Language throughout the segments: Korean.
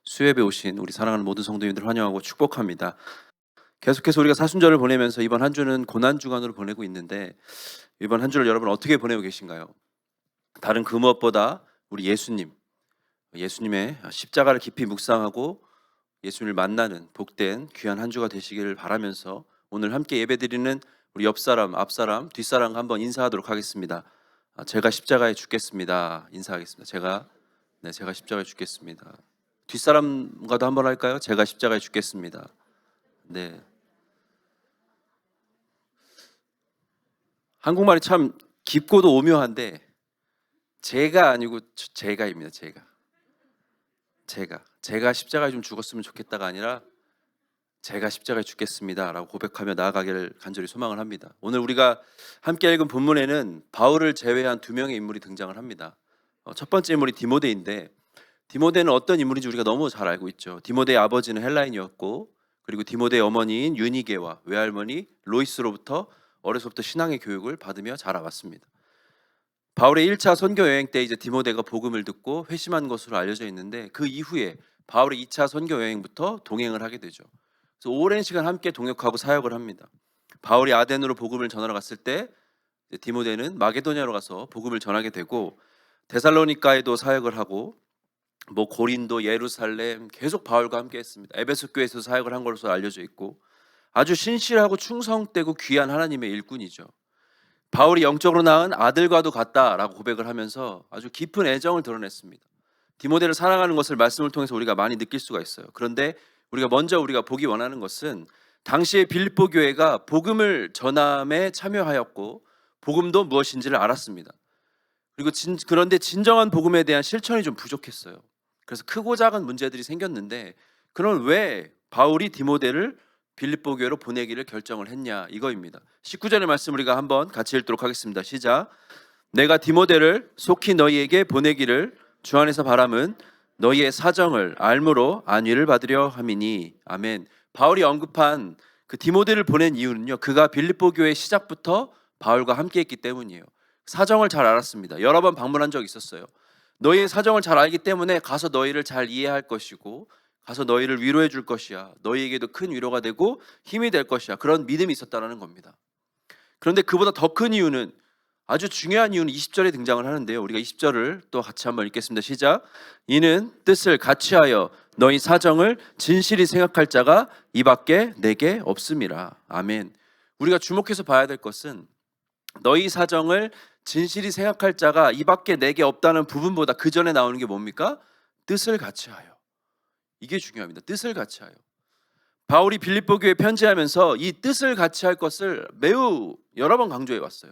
수협에 오신 우리 사랑하는 모든 성도님들 환영하고 축복합니다. 계속해서 우리가 사순절을 보내면서 이번 한 주는 고난 주간으로 보내고 있는데, 이번 한 주를 여러분 어떻게 보내고 계신가요? 다른 그 무엇보다 우리 예수님의 십자가를 깊이 묵상하고 예수님을 만나는 복된 귀한 한 주가 되시기를 바라면서, 오늘 함께 예배드리는 우리 옆사람, 앞사람, 뒷사람 한번 인사하도록 하겠습니다. 제가 십자가에 죽겠습니다. 인사하겠습니다. 제가 십자가에 죽겠습니다. 뒷사람과도 한번 할까요? 제가 십자가에 죽겠습니다. 네. 한국말이 참 깊고도 오묘한데, 제가 아니고 제가입니다. 제가 십자가에 좀 죽었으면 좋겠다가 아니라 제가 십자가에 죽겠습니다라고 고백하며 나아가기를 간절히 소망을 합니다. 오늘 우리가 함께 읽은 본문에는 바울을 제외한 두 명의 인물이 등장을 합니다. 첫 번째 인물이 디모데인데, 디모데는 어떤 인물인지 우리가 너무 잘 알고 있죠. 디모데의 아버지는 헬라인이었고, 그리고 디모데의 어머니인 유니게와 외할머니 로이스로부터 어려서부터 신앙의 교육을 받으며 자라왔습니다. 바울의 1차 선교 여행 때 이제 디모데가 복음을 듣고 회심한 것으로 알려져 있는데, 그 이후에 바울의 2차 선교 여행부터 동행을 하게 되죠. 그래서 오랜 시간 함께 동역하고 사역을 합니다. 바울이 아덴으로 복음을 전하러 갔을 때 디모데는 마게도냐로 가서 복음을 전하게 되고, 데살로니가에도 사역을 하고, 고린도, 예루살렘 계속 바울과 함께 했습니다. 에베소 교회에서 사역을 한 것으로 알려져 있고, 아주 신실하고 충성되고 귀한 하나님의 일꾼이죠. 바울이 영적으로 낳은 아들과도 같다라고 고백을 하면서 아주 깊은 애정을 드러냈습니다. 디모데를 사랑하는 것을 말씀을 통해서 우리가 많이 느낄 수가 있어요. 그런데 우리가 보기 원하는 것은, 당시의 빌립보 교회가 복음을 전함에 참여하였고 복음도 무엇인지를 알았습니다. 그런데 진정한 복음에 대한 실천이 좀 부족했어요. 그래서 크고 작은 문제들이 생겼는데, 그럼 왜 바울이 디모데를 빌립보 교회로 보내기를 결정을 했냐, 이거입니다. 19절의 말씀 우리가 한번 같이 읽도록 하겠습니다. 시작. 내가 디모데를 속히 너희에게 보내기를 주 안에서 바람은 너희의 사정을 알므로 안위를 받으려 함이니. 아멘. 바울이 언급한 그 디모데를 보낸 이유는요, 그가 빌립보 교회 시작부터 바울과 함께 했기 때문이에요. 사정을 잘 알았습니다. 여러 번 방문한 적이 있었어요. 너희의 사정을 잘 알기 때문에 가서 너희를 잘 이해할 것이고, 가서 너희를 위로해 줄 것이야. 너희에게도 큰 위로가 되고 힘이 될 것이야. 그런 믿음이 있었다는 겁니다. 그런데 그보다 더 큰 이유는, 아주 중요한 이유는 20절에 등장을 하는데요. 우리가 20절을 또 같이 한번 읽겠습니다. 시작. 이는 뜻을 같이하여 너희 사정을 진실히 생각할 자가 이밖에 내게 없음이라. 아멘. 우리가 주목해서 봐야 될 것은, 너희 사정을 진실히 생각할 자가 이밖에 내게 없다는 부분보다 그 전에 나오는 게 뭡니까? 뜻을 같이하여. 이게 중요합니다. 뜻을 같이하여. 바울이 빌립보 교회에 편지하면서 이 뜻을 같이할 것을 매우 여러 번 강조해 왔어요.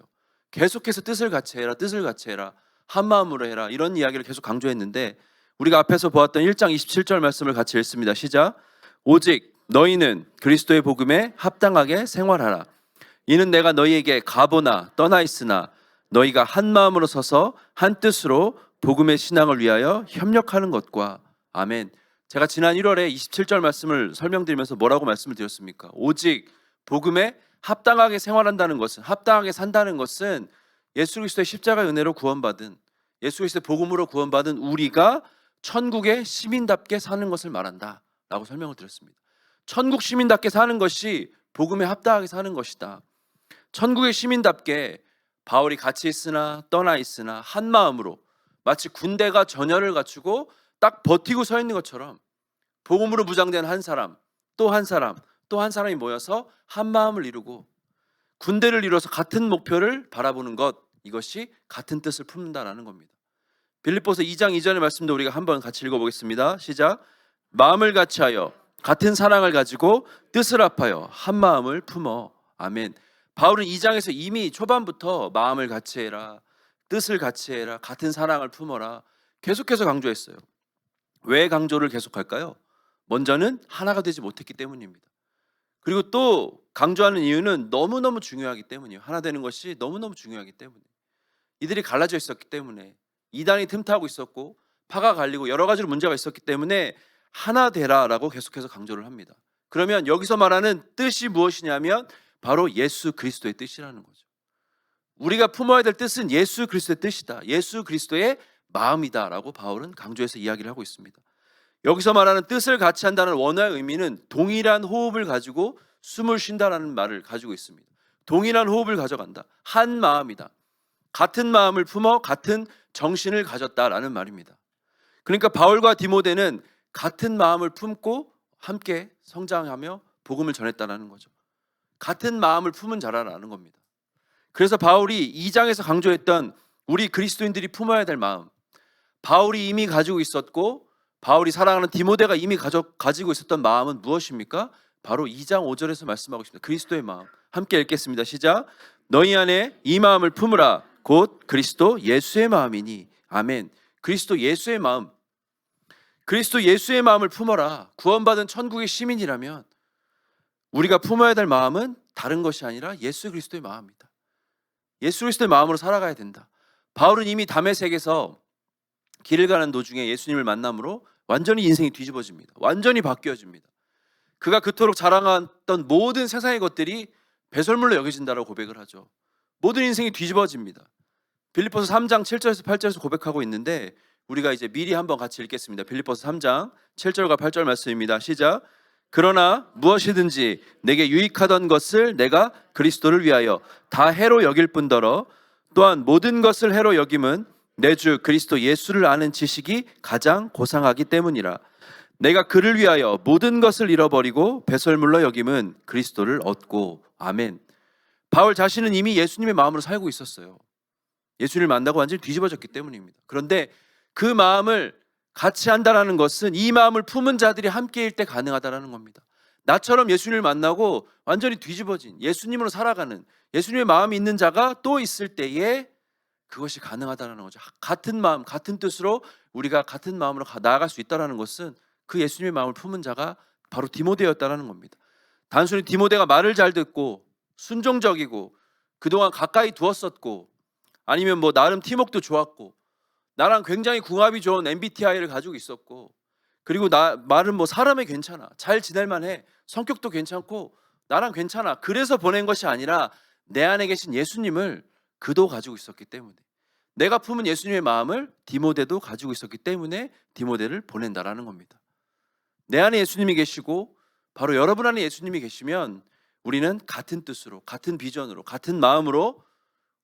계속해서 뜻을 같이해라, 뜻을 같이해라, 한 마음으로 해라, 이런 이야기를 계속 강조했는데, 우리가 앞에서 보았던 1장 27절 말씀을 같이 읽습니다. 시작. 오직 너희는 그리스도의 복음에 합당하게 생활하라. 이는 내가 너희에게 가보나 떠나 있으나 너희가 한 마음으로 서서 한 뜻으로 복음의 신앙을 위하여 협력하는 것과. 아멘. 제가 지난 1월에 27절 말씀을 설명드리면서 뭐라고 말씀을 드렸습니까? 오직 복음에 합당하게 생활한다는 것은, 합당하게 산다는 것은 예수 그리스도의 십자가 은혜로 구원받은, 예수 그리스도의 복음으로 구원받은 우리가 천국의 시민답게 사는 것을 말한다 라고 설명을 드렸습니다. 천국 시민답게 사는 것이 복음에 합당하게 사는 것이다. 천국의 시민답게 바울이 같이 있으나 떠나 있으나 한 마음으로, 마치 군대가 전열을 갖추고 딱 버티고 서 있는 것처럼, 복음으로 무장된 한 사람, 또 한 사람, 또 한 사람이 모여서 한 마음을 이루고 군대를 이뤄서 같은 목표를 바라보는 것, 이것이 같은 뜻을 품는다라는 겁니다. 빌립보서 2장 2절의 말씀도 우리가 한번 같이 읽어보겠습니다. 시작. 마음을 같이하여 같은 사랑을 가지고 뜻을 합하여 한 마음을 품어. 아멘. 바울은 2장에서 이미 초반부터 마음을 같이해라, 뜻을 같이해라, 같은 사랑을 품어라 계속해서 강조했어요. 왜 강조를 계속할까요? 먼저는 하나가 되지 못했기 때문입니다. 그리고 또 강조하는 이유는 너무너무 중요하기 때문이에요. 하나 되는 것이 너무너무 중요하기 때문에. 이들이 갈라져 있었기 때문에, 이단이 틈타고 있었고 파가 갈리고 여러 가지로 문제가 있었기 때문에 하나 되라라고 계속해서 강조를 합니다. 그러면 여기서 말하는 뜻이 무엇이냐면 바로 예수 그리스도의 뜻이라는 거죠. 우리가 품어야 될 뜻은 예수 그리스도의 뜻이다, 예수 그리스도의 마음이다 라고 바울은 강조해서 이야기를 하고 있습니다. 여기서 말하는 뜻을 같이 한다는 원어의 의미는 동일한 호흡을 가지고 숨을 쉰다라는 말을 가지고 있습니다. 동일한 호흡을 가져간다. 한 마음이다. 같은 마음을 품어 같은 정신을 가졌다라는 말입니다. 그러니까 바울과 디모데는 같은 마음을 품고 함께 성장하며 복음을 전했다라는 거죠. 같은 마음을 품은 자라라는 겁니다. 그래서 바울이 2장에서 강조했던 우리 그리스도인들이 품어야 될 마음, 바울이 이미 가지고 있었고 바울이 사랑하는 디모데가 이미 가지고 있었던 마음은 무엇입니까? 바로 2장 5절에서 말씀하고 있습니다. 그리스도의 마음. 함께 읽겠습니다. 시작. 너희 안에 이 마음을 품으라. 곧 그리스도 예수의 마음이니. 아멘. 그리스도 예수의 마음. 그리스도 예수의 마음을 품어라. 구원받은 천국의 시민이라면 우리가 품어야 될 마음은 다른 것이 아니라 예수 그리스도의 마음입니다. 예수 그리스도의 마음으로 살아가야 된다. 바울은 이미 다메섹에서 길을 가는 도중에 예수님을 만남으로 완전히 인생이 뒤집어집니다. 완전히 바뀌어집니다. 그가 그토록 자랑했던 모든 세상의 것들이 배설물로 여겨진다라고 고백을 하죠. 모든 인생이 뒤집어집니다. 빌립보서 3장 7절에서 8절에서 고백하고 있는데 우리가 이제 미리 한번 같이 읽겠습니다. 빌립보서 3장 7절과 8절 말씀입니다. 시작. 그러나 무엇이든지 내게 유익하던 것을 내가 그리스도를 위하여 다 해로 여길 뿐더러 또한 모든 것을 해로 여김은 내 주 그리스도 예수를 아는 지식이 가장 고상하기 때문이라. 내가 그를 위하여 모든 것을 잃어버리고 배설물로 여김은 그리스도를 얻고. 아멘. 바울 자신은 이미 예수님의 마음으로 살고 있었어요. 예수님을 만나고 완전히 뒤집어졌기 때문입니다. 그런데 그 마음을 같이 한다는 것은 이 마음을 품은 자들이 함께일 때 가능하다는 겁니다. 나처럼 예수님을 만나고 완전히 뒤집어진 예수님으로 살아가는 예수님의 마음이 있는 자가 또 있을 때에 그것이 가능하다는 거죠. 같은 마음, 같은 뜻으로 우리가 같은 마음으로 나아갈 수 있다는 것은 그 예수님의 마음을 품은 자가 바로 디모데였다는 겁니다. 단순히 디모데가 말을 잘 듣고 순종적이고 그동안 가까이 두었었고 아니면 뭐 나름 팀워크도 좋았고 나랑 굉장히 궁합이 좋은 MBTI를 가지고 있었고 그리고 말은 뭐 사람이 괜찮아, 잘 지낼만 해, 성격도 괜찮고 나랑 괜찮아, 그래서 보낸 것이 아니라 내 안에 계신 예수님을 그도 가지고 있었기 때문에 내가 품은 예수님의 마음을 디모데도 가지고 있었기 때문에 디모데를 보낸다라는 겁니다. 내 안에 예수님이 계시고 바로 여러분 안에 예수님이 계시면 우리는 같은 뜻으로 같은 비전으로 같은 마음으로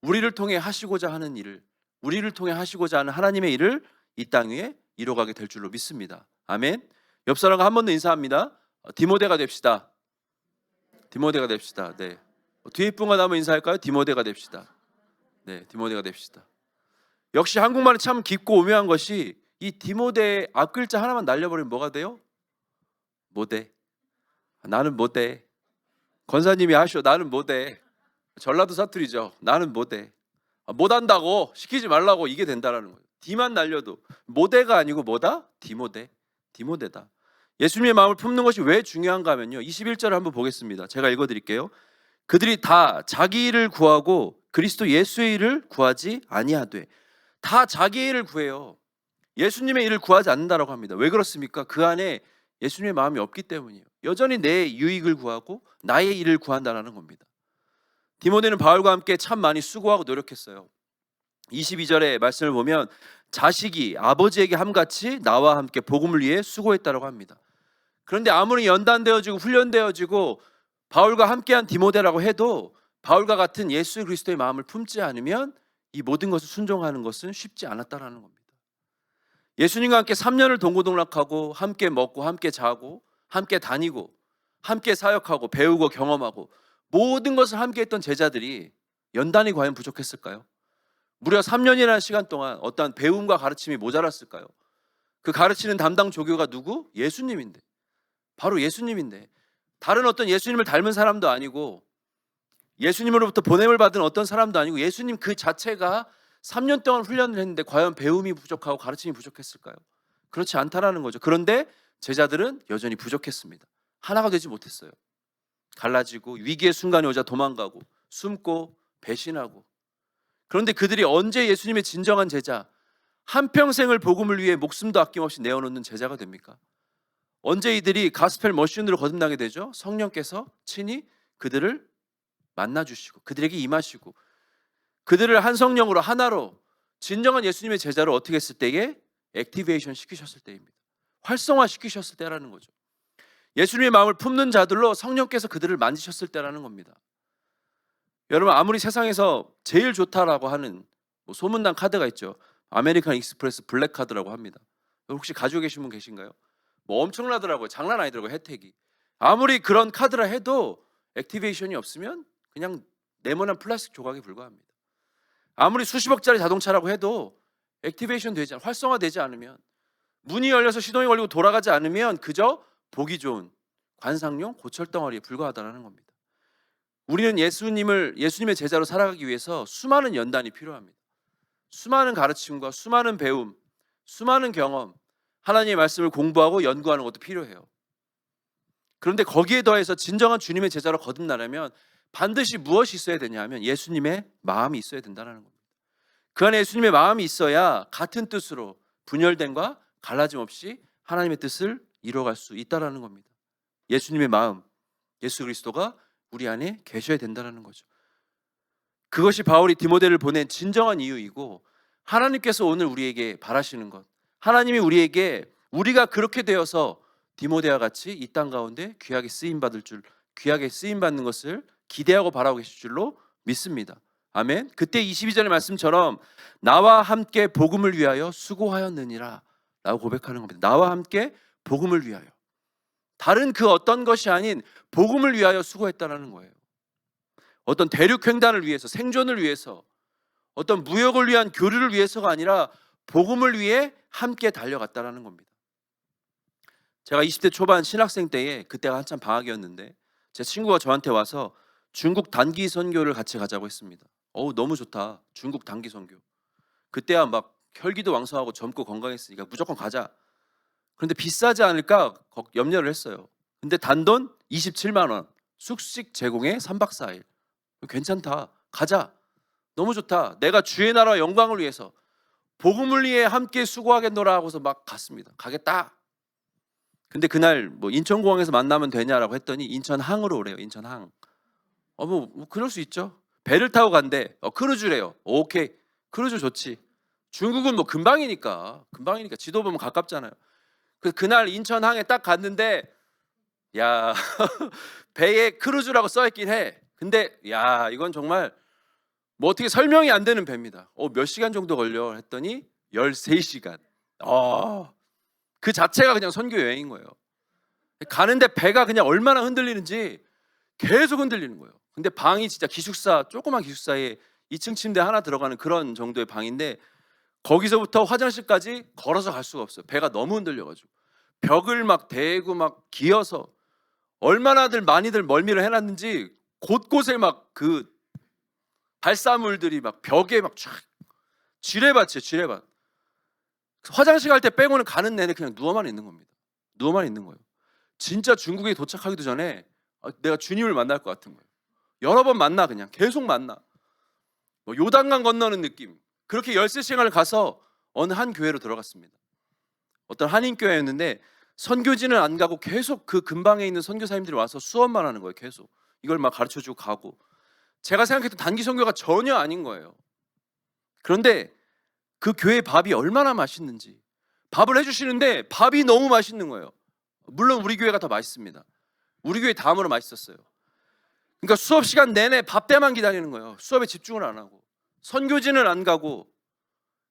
우리를 통해 하시고자 하는 일을 우리를 통해 하시고자 하는 하나님의 일을 이 땅 위에 이뤄가게 될 줄로 믿습니다. 아멘. 옆 사람과 한 번 더 인사합니다. 디모데가 됩시다. 디모데가 됩시다. 네. 뒤에 분과 한번 인사할까요? 디모데가 됩시다. 네, 디모데가 됩시다. 역시 한국말은 참 깊고 오묘한 것이 이 디모데의 앞글자 하나만 날려버리면 뭐가 돼요? 못해. 나는 못해. 권사님이 하셔. 나는 못해. 전라도 사투리죠. 나는 못해. 못한다고 시키지 말라고 이게 된다라는 거예요. D만 날려도 모대가 아니고 뭐다? 디모데. 디모데다. 예수님의 마음을 품는 것이 왜 중요한가 하면요. 21절을 한번 보겠습니다. 제가 읽어드릴게요. 그들이 다 자기 일을 구하고 그리스도 예수의 일을 구하지 아니하되. 다 자기의 일을 구해요. 예수님의 일을 구하지 않는다라고 합니다. 왜 그렇습니까? 그 안에 예수님의 마음이 없기 때문이에요. 여전히 내 유익을 구하고 나의 일을 구한다는 겁니다. 디모데는 바울과 함께 참 많이 수고하고 노력했어요. 22절의 말씀을 보면 자식이 아버지에게 함같이 나와 함께 복음을 위해 수고했다고 합니다. 그런데 아무리 연단되어지고 훈련되어지고 바울과 함께한 디모데라고 해도 바울과 같은 예수 그리스도의 마음을 품지 않으면 이 모든 것을 순종하는 것은 쉽지 않았다는 겁니다. 예수님과 함께 3년을 동고동락하고 함께 먹고 함께 자고 함께 다니고 함께 사역하고 배우고 경험하고 모든 것을 함께 했던 제자들이 연단이 과연 부족했을까요? 무려 3년이라는 시간 동안 어떠한 배움과 가르침이 모자랐을까요? 그 가르치는 담당 조교가 누구? 예수님인데, 바로 예수님인데 다른 어떤 예수님을 닮은 사람도 아니고 예수님으로부터 보냄을 받은 어떤 사람도 아니고 예수님 그 자체가 3년 동안 훈련을 했는데 과연 배움이 부족하고 가르침이 부족했을까요? 그렇지 않다라는 거죠. 그런데 제자들은 여전히 부족했습니다. 하나가 되지 못했어요. 갈라지고 위기의 순간이 오자 도망가고 숨고 배신하고. 그런데 그들이 언제 예수님의 진정한 제자, 한평생을 복음을 위해 목숨도 아낌없이 내어놓는 제자가 됩니까? 언제 이들이 가스펠 머신으로 거듭나게 되죠? 성령께서 친히 그들을 만나주시고 그들에게 임하시고 그들을 한 성령으로 하나로 진정한 예수님의 제자로 어떻게 했을 때에 액티베이션 시키셨을 때입니다. 활성화시키셨을 때라는 거죠. 예수님의 마음을 품는 자들로 성령께서 그들을 만지셨을 때라는 겁니다. 여러분, 아무리 세상에서 제일 좋다라고 하는 소문난 카드가 있죠. 아메리칸 익스프레스 블랙 카드라고 합니다. 혹시 가지고 계신 분 계신가요? 엄청나더라고요. 장난 아니더라고요, 혜택이. 아무리 그런 카드라 해도 액티베이션이 없으면 그냥 네모난 플라스틱 조각에 불과합니다. 아무리 수십억짜리 자동차라고 해도 액티베이션 되지 않으면, 활성화되지 않으면, 문이 열려서 시동이 걸리고 돌아가지 않으면 그저 보기 좋은 관상용 고철덩어리에 불과하다는 겁니다. 우리는 예수님의 제자로 살아가기 위해서 수많은 연단이 필요합니다. 수많은 가르침과 수많은 배움, 수많은 경험, 하나님의 말씀을 공부하고 연구하는 것도 필요해요. 그런데 거기에 더해서 진정한 주님의 제자로 거듭나려면 반드시 무엇이 있어야 되냐 하면 예수님의 마음이 있어야 된다는 겁니다. 그 안에 예수님의 마음이 있어야 같은 뜻으로 분열됨과 갈라짐 없이 하나님의 뜻을 이루어갈 수 있다는 겁니다. 예수님의 마음, 예수 그리스도가 우리 안에 계셔야 된다는 거죠. 그것이 바울이 디모데를 보낸 진정한 이유이고, 하나님께서 오늘 우리에게 바라시는 것, 하나님이 우리에게 우리가 그렇게 되어서 디모데와 같이 이 땅 가운데 귀하게 쓰임받는 것을 기대하고 바라고 계실 줄로 믿습니다. 아멘. 그때 22절의 말씀처럼 나와 함께 복음을 위하여 수고하였느니라 라고 고백하는 겁니다. 나와 함께 복음을 위하여, 다른 그 어떤 것이 아닌 복음을 위하여 수고했다는 거예요. 어떤 대륙횡단을 위해서, 생존을 위해서, 어떤 무역을 위한 교류를 위해서가 아니라 복음을 위해 함께 달려갔다는 겁니다. 제가 20대 초반 신학생 때에, 그때가 한참 방학이었는데 제 친구가 저한테 와서 중국 단기 선교를 같이 가자고 했습니다. 너무 좋다, 중국 단기 선교. 그때야 막 혈기도 왕성하고 젊고 건강했으니까 무조건 가자. 그런데 비싸지 않을까 염려를 했어요. 근데 단돈 27만 원, 숙식 제공에 3박 4일. 괜찮다, 가자, 너무 좋다, 내가 주의 나라 영광을 위해서 복음을 위해 함께 수고하겠노라 하고서 막 갔습니다. 가겠다. 근데 그날 인천공항에서 만나면 되냐라고 했더니 인천항으로 오래요. 인천항. 그럴 수 있죠. 배를 타고 간대. 크루즈래요. 오케이, 크루즈 좋지. 중국은 금방이니까 지도 보면 가깝잖아요. 그날 인천항에 딱 갔는데, 야 배에 크루즈라고 써있긴 해. 근데 야, 이건 정말 어떻게 설명이 안 되는 배입니다. 몇 시간 정도 걸려 했더니 13시간. 그 자체가 그냥 선교 여행인 거예요. 가는데 배가 그냥 얼마나 흔들리는지 계속 흔들리는 거예요. 근데 방이 진짜 조그만 기숙사에 2층 침대 하나 들어가는 그런 정도의 방인데, 거기서부터 화장실까지 걸어서 갈 수가 없어요. 배가 너무 흔들려가지고 벽을 막 대고 막 기어서 얼마나들 많이들 멀미를 해놨는지 곳곳에 막 그 발사물들이 막 벽에 막 쫙, 지뢰밭이에요, 지뢰밭. 화장실 갈 때 빼고는 가는 내내 그냥 누워만 있는 겁니다. 누워만 있는 거예요. 진짜 중국에 도착하기도 전에 내가 주님을 만날 것 같은 거예요. 여러 번 만나, 그냥 계속 만나. 요단강 건너는 느낌. 그렇게 13시간을 가서 어느 한 교회로 들어갔습니다. 어떤 한인교회였는데 선교지는 안 가고 계속 그 근방에 있는 선교사님들이 와서 수업만 하는 거예요. 계속 이걸 막 가르쳐주고 가고. 제가 생각했던 단기 선교가 전혀 아닌 거예요. 그런데 그 교회 밥이 얼마나 맛있는지, 밥을 해주시는데 밥이 너무 맛있는 거예요. 물론 우리 교회가 더 맛있습니다. 우리 교회 다음으로 맛있었어요. 그러니까 수업 시간 내내 밥 때만 기다리는 거예요. 수업에 집중을 안 하고, 선교지는 안 가고.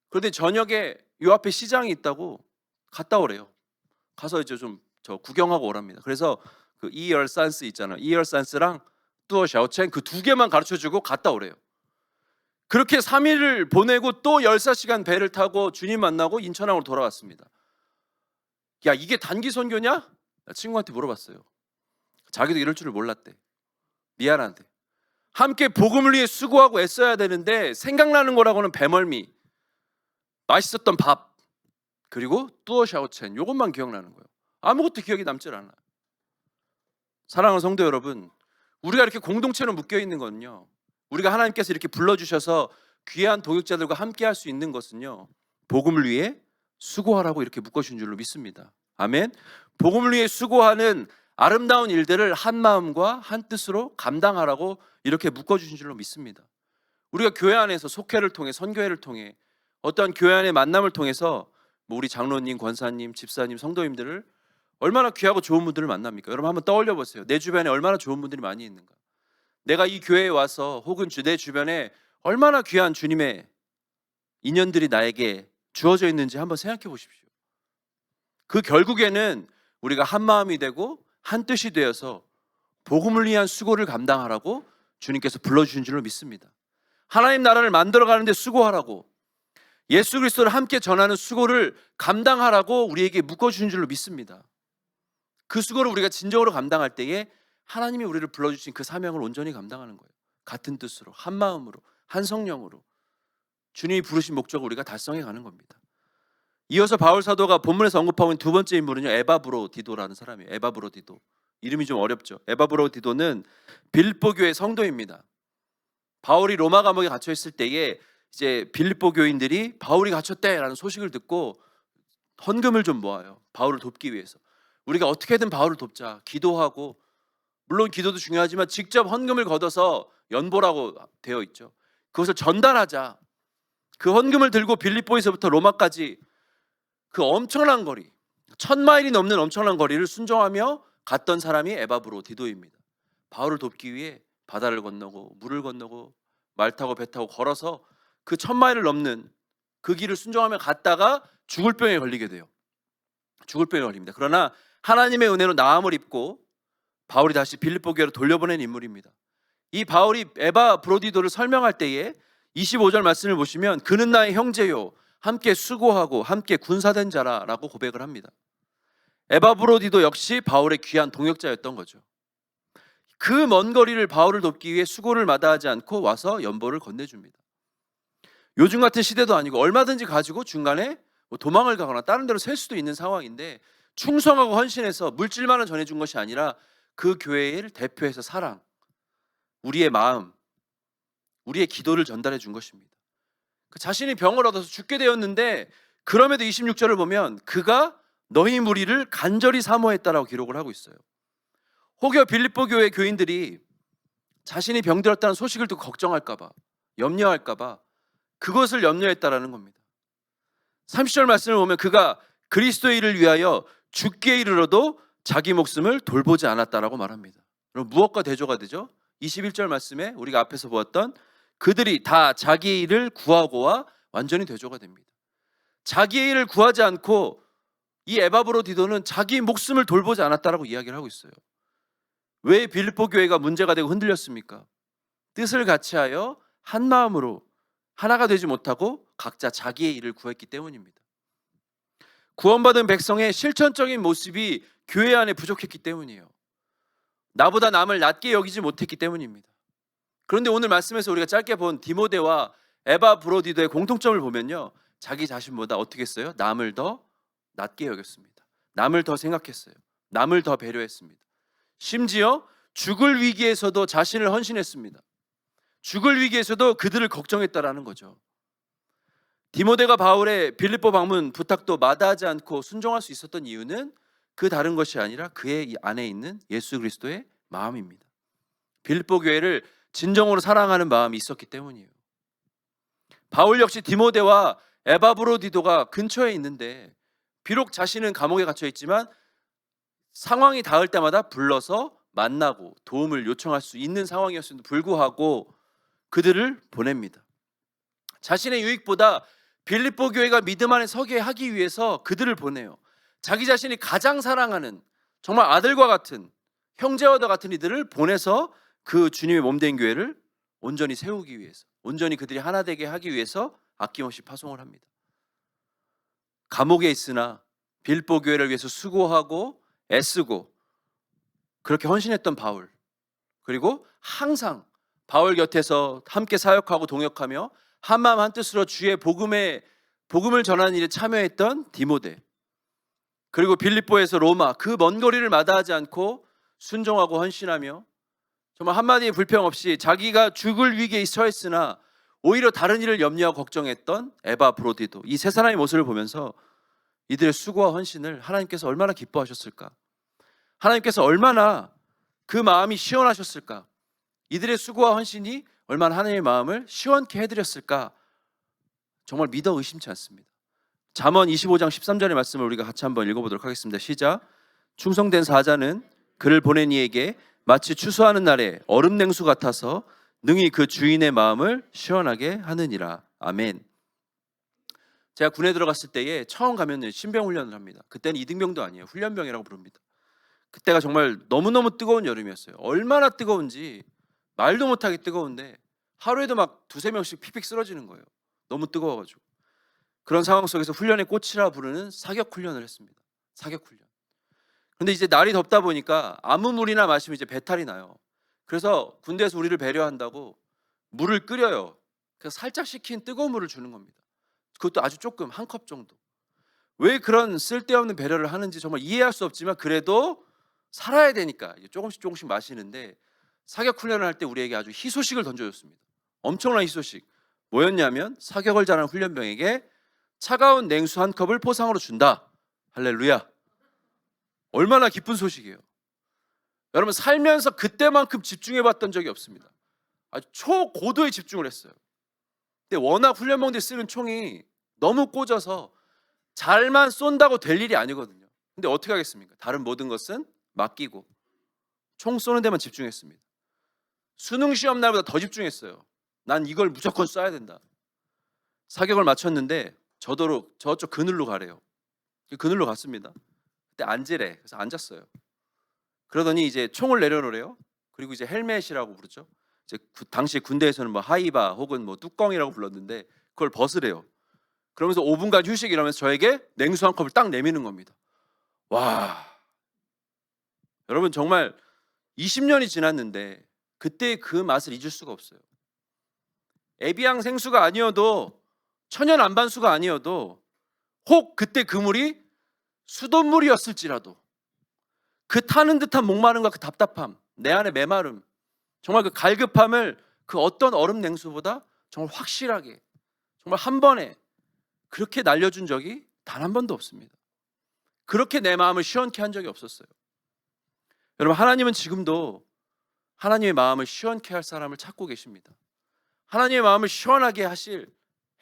그런데 저녁에 요 앞에 시장이 있다고 갔다 오래요. 가서 이제 좀 구경하고 오랍니다. 그래서 그 이열산스 있잖아요. 이열산스랑 뚜어샤오첸 그 두 개만 가르쳐주고 갔다 오래요. 그렇게 3일을 보내고 또 14시간 배를 타고 주님 만나고 인천항으로 돌아왔습니다. 야, 이게 단기 선교냐? 친구한테 물어봤어요. 자기도 이럴 줄을 몰랐대. 미안한데. 함께 복음을 위해 수고하고 애써야 되는데 생각나는 거라고는 배멀미, 맛있었던 밥, 그리고 뚜어샤오첸, 이것만 기억나는 거예요. 아무것도 기억이 남질 않아요. 사랑하는 성도 여러분, 우리가 이렇게 공동체로 묶여 있는 건요, 우리가 하나님께서 이렇게 불러주셔서 귀한 동역자들과 함께 할 수 있는 것은요, 복음을 위해 수고하라고 이렇게 묶어주신 줄로 믿습니다. 아멘. 복음을 위해 수고하는 아름다운 일들을 한 마음과 한 뜻으로 감당하라고 이렇게 묶어주신 줄로 믿습니다. 우리가 교회 안에서 속회를 통해, 선교회를 통해, 어떤 교회 안의 만남을 통해서 뭐 우리 장로님, 권사님, 집사님, 성도님들을 얼마나 귀하고 좋은 분들을 만납니까? 여러분 한번 떠올려 보세요. 내 주변에 얼마나 좋은 분들이 많이 있는가? 내가 이 교회에 와서 혹은 내 주변에 얼마나 귀한 주님의 인연들이 나에게 주어져 있는지 한번 생각해 보십시오. 그 결국에는 우리가 한 마음이 되고 한 뜻이 되어서 복음을 위한 수고를 감당하라고 주님께서 불러주신 줄로 믿습니다. 하나님 나라를 만들어가는데 수고하라고, 예수 그리스도를 함께 전하는 수고를 감당하라고 우리에게 묶어주신 줄로 믿습니다. 그 수고를 우리가 진정으로 감당할 때에 하나님이 우리를 불러주신 그 사명을 온전히 감당하는 거예요. 같은 뜻으로, 한 마음으로, 한 성령으로 주님이 부르신 목적을 우리가 달성해 가는 겁니다. 이어서 바울 사도가 본문에서 언급하고 있는 두 번째 인물은요, 에바브로디도라는 사람이에요. 에바브로디도. 이름이 좀 어렵죠. 에바브로디도는 빌립보 교회 성도입니다. 바울이 로마 감옥에 갇혀 있을 때에 이제 빌립보 교인들이 바울이 갇혔대라는 소식을 듣고 헌금을 좀 모아요. 바울을 돕기 위해서. 우리가 어떻게든 바울을 돕자. 기도하고, 물론 기도도 중요하지만 직접 헌금을 걷어서 연보라고 되어 있죠. 그것을 전달하자. 그 헌금을 들고 빌립보에서부터 로마까지 그 엄청난 거리, 1000마일이 넘는 엄청난 거리를 순종하며 갔던 사람이 에바브로디도입니다. 바울을 돕기 위해 바다를 건너고 물을 건너고 말 타고 배 타고 걸어서 그 1000마일을 넘는 그 길을 순종하며 갔다가 죽을 병에 걸리게 돼요. 죽을 병에 걸립니다. 그러나 하나님의 은혜로 나음을 입고 바울이 다시 빌립보 교회로 돌려보낸 인물입니다. 이 바울이 에바브로디도를 설명할 때에 25절 말씀을 보시면 그는 나의 형제요 함께 수고하고 함께 군사된 자라라고 고백을 합니다. 에바브로디도 역시 바울의 귀한 동역자였던 거죠. 그 먼 거리를 바울을 돕기 위해 수고를 마다하지 않고 와서 연보를 건네줍니다. 요즘 같은 시대도 아니고 얼마든지 가지고 중간에 뭐 도망을 가거나 다른 데로 셀 수도 있는 상황인데 충성하고 헌신해서 물질만을 전해준 것이 아니라 그 교회를 대표해서 사랑, 우리의 마음, 우리의 기도를 전달해 준 것입니다. 그 자신이 병을 얻어서 죽게 되었는데 그럼에도 26절을 보면 그가 너희 무리를 간절히 사모했다라고 기록을 하고 있어요. 혹여 빌립보 교회 교인들이 자신이 병들었다는 소식을 듣고 걱정할까 봐, 염려할까 봐 그것을 염려했다라는 겁니다. 30절 말씀을 보면 그가 그리스도의 일을 위하여 죽기에 이르러도 자기 목숨을 돌보지 않았다라고 말합니다. 그럼 무엇과 대조가 되죠? 21절 말씀에 우리가 앞에서 보았던 그들이 다 자기의 일을 구하고와 완전히 대조가 됩니다. 자기의 일을 구하지 않고 이 에바브로디도는 자기 목숨을 돌보지 않았다라고 이야기를 하고 있어요. 왜 빌립보 교회가 문제가 되고 흔들렸습니까? 뜻을 같이하여 한 마음으로 하나가 되지 못하고 각자 자기의 일을 구했기 때문입니다. 구원받은 백성의 실천적인 모습이 교회 안에 부족했기 때문이에요. 나보다 남을 낮게 여기지 못했기 때문입니다. 그런데 오늘 말씀에서 우리가 짧게 본 디모데와 에바브로디도의 공통점을 보면요, 자기 자신보다 어떻게 했어요? 남을 더 낮게 여겼습니다. 남을 더 생각했어요. 남을 더 배려했습니다. 심지어 죽을 위기에서도 자신을 헌신했습니다. 죽을 위기에서도 그들을 걱정했다라는 거죠. 디모데가 바울의 빌립보 방문 부탁도 마다하지 않고 순종할 수 있었던 이유는 그 다른 것이 아니라 그의 안에 있는 예수 그리스도의 마음입니다. 빌립보 교회를 진정으로 사랑하는 마음이 있었기 때문이에요. 바울 역시 디모데와 에바브로디도가 근처에 있는데 비록 자신은 감옥에 갇혀 있지만 상황이 닿을 때마다 불러서 만나고 도움을 요청할 수 있는 상황이었음에도 불구하고 그들을 보냅니다. 자신의 유익보다 빌립보 교회가 믿음 안에 서게 하기 위해서 그들을 보내요. 자기 자신이 가장 사랑하는 정말 아들과 같은 형제와 같은 이들을 보내서 그 주님의 몸된 교회를 온전히 세우기 위해서, 온전히 그들이 하나 되게 하기 위해서 아낌없이 파송을 합니다. 감옥에 있으나 빌립보 교회를 위해서 수고하고 애쓰고 그렇게 헌신했던 바울, 그리고 항상 바울 곁에서 함께 사역하고 동역하며 한마음 한뜻으로 주의 복음을 전하는 일에 참여했던 디모데, 그리고 빌립보에서 로마 그 먼 거리를 마다하지 않고 순종하고 헌신하며 정말 한마디의 불평 없이 자기가 죽을 위기에 처했으나 오히려 다른 일을 염려하고 걱정했던 에바브로디도, 이 세 사람의 모습을 보면서 이들의 수고와 헌신을 하나님께서 얼마나 기뻐하셨을까, 하나님께서 얼마나 그 마음이 시원하셨을까, 이들의 수고와 헌신이 얼마나 하나님의 마음을 시원케 해드렸을까, 정말 믿어 의심치 않습니다. 잠언 25장 13절의 말씀을 우리가 같이 한번 읽어보도록 하겠습니다. 시작. 충성된 사자는 그를 보낸 이에게 마치 추수하는 날에 얼음 냉수 같아서 능히 그 주인의 마음을 시원하게 하느니라. 아멘. 제가 군에 들어갔을 때에 처음 가면 신병 훈련을 합니다. 그때는 이등병도 아니에요. 훈련병이라고 부릅니다. 그때가 정말 너무너무 뜨거운 여름이었어요. 얼마나 뜨거운지 말도 못하게 뜨거운데 하루에도 막 두세 명씩 픽픽 쓰러지는 거예요. 너무 뜨거워가지고. 그런 상황 속에서 훈련의 꽃이라 부르는 사격 훈련을 했습니다. 사격 훈련. 근데 이제 날이 덥다 보니까 아무 물이나 마시면 이제 배탈이 나요. 그래서 군대에서 우리를 배려한다고 물을 끓여요. 그래서 살짝 식힌 뜨거운 물을 주는 겁니다. 그것도 아주 조금, 한 컵 정도. 왜 그런 쓸데없는 배려를 하는지 정말 이해할 수 없지만 그래도 살아야 되니까 조금씩 조금씩 마시는데, 사격 훈련을 할 때 우리에게 아주 희소식을 던져줬습니다. 엄청난 희소식. 뭐였냐면 사격을 잘하는 훈련병에게 차가운 냉수 한 컵을 포상으로 준다. 할렐루야. 얼마나 기쁜 소식이에요. 여러분, 살면서 그때만큼 집중해봤던 적이 없습니다. 아주 초고도의 집중을 했어요. 근데 워낙 훈련병들이 쓰는 총이 너무 꽂아서 잘만 쏜다고 될 일이 아니거든요. 근데 어떻게 하겠습니까? 다른 모든 것은 맡기고 총 쏘는 데만 집중했습니다. 수능 시험 날보다 더 집중했어요. 난 이걸 무조건 쏴야 된다. 사격을 마쳤는데 저쪽 그늘로 가래요. 그늘로 갔습니다. 그때 앉으래. 그래서 앉았어요. 그러더니 이제 총을 내려놓으래요. 그리고 이제 헬멧이라고 부르죠. 이제 당시 군대에서는 뭐 하이바 혹은 뭐 뚜껑이라고 불렀는데 그걸 벗으래요. 그러면서 5분간 휴식 이러면서 저에게 냉수 한 컵을 딱 내미는 겁니다. 와, 여러분 정말 20년이 지났는데 그때 그 맛을 잊을 수가 없어요. 에비앙 생수가 아니어도, 천연 안반수가 아니어도, 혹 그때 그 물이 수돗물이었을지라도 그 타는 듯한 목마름과 그 답답함, 내 안의 메마름, 정말 그 갈급함을 그 어떤 얼음 냉수보다 정말 확실하게, 정말 한 번에 그렇게 날려준 적이 단 한 번도 없습니다. 그렇게 내 마음을 시원케 한 적이 없었어요. 여러분, 하나님은 지금도 하나님의 마음을 시원케 할 사람을 찾고 계십니다. 하나님의 마음을 시원하게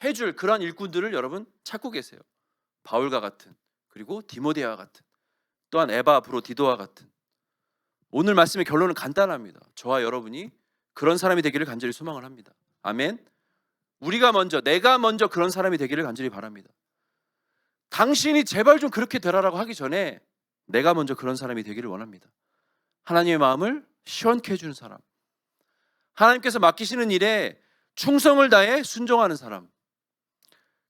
해줄 그런 일꾼들을 여러분 찾고 계세요. 바울과 같은, 그리고 디모데와 같은, 또한 에바, 브로디도와 같은. 오늘 말씀의 결론은 간단합니다. 저와 여러분이 그런 사람이 되기를 간절히 소망을 합니다. 아멘. 내가 먼저 그런 사람이 되기를 간절히 바랍니다. 당신이 제발 좀 그렇게 되라라고 하기 전에 내가 먼저 그런 사람이 되기를 원합니다. 하나님의 마음을 시원케 해주는 사람, 하나님께서 맡기시는 일에 충성을 다해 순종하는 사람,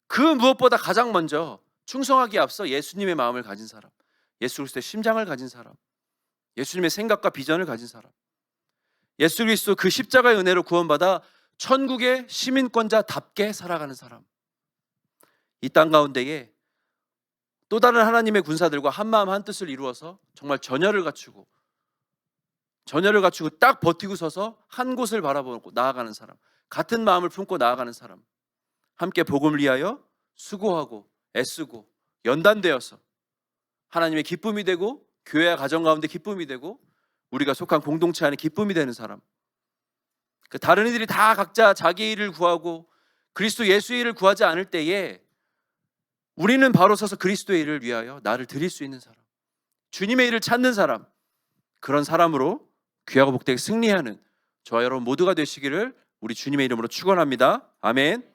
그 무엇보다 가장 먼저 충성하기에 앞서 예수님의 마음을 가진 사람, 예수 그리스도의 심장을 가진 사람, 예수님의 생각과 비전을 가진 사람, 예수 그리스도 그 십자가의 은혜로 구원받아 천국의 시민권자답게 살아가는 사람, 이 땅 가운데에 또 다른 하나님의 군사들과 한마음 한뜻을 이루어서 정말 전열을 갖추고 딱 버티고 서서 한 곳을 바라보고 나아가는 사람, 같은 마음을 품고 나아가는 사람, 함께 복음을 위하여 수고하고 애쓰고 연단되어서 하나님의 기쁨이 되고 교회와 가정 가운데 기쁨이 되고 우리가 속한 공동체 안에 기쁨이 되는 사람, 그 다른 이들이 다 각자 자기 일을 구하고 그리스도 예수의 일을 구하지 않을 때에 우리는 바로 서서 그리스도의 일을 위하여 나를 드릴 수 있는 사람, 주님의 일을 찾는 사람, 그런 사람으로 귀하고 복되게 승리하는 저와 여러분 모두가 되시기를 우리 주님의 이름으로 축원합니다. 아멘.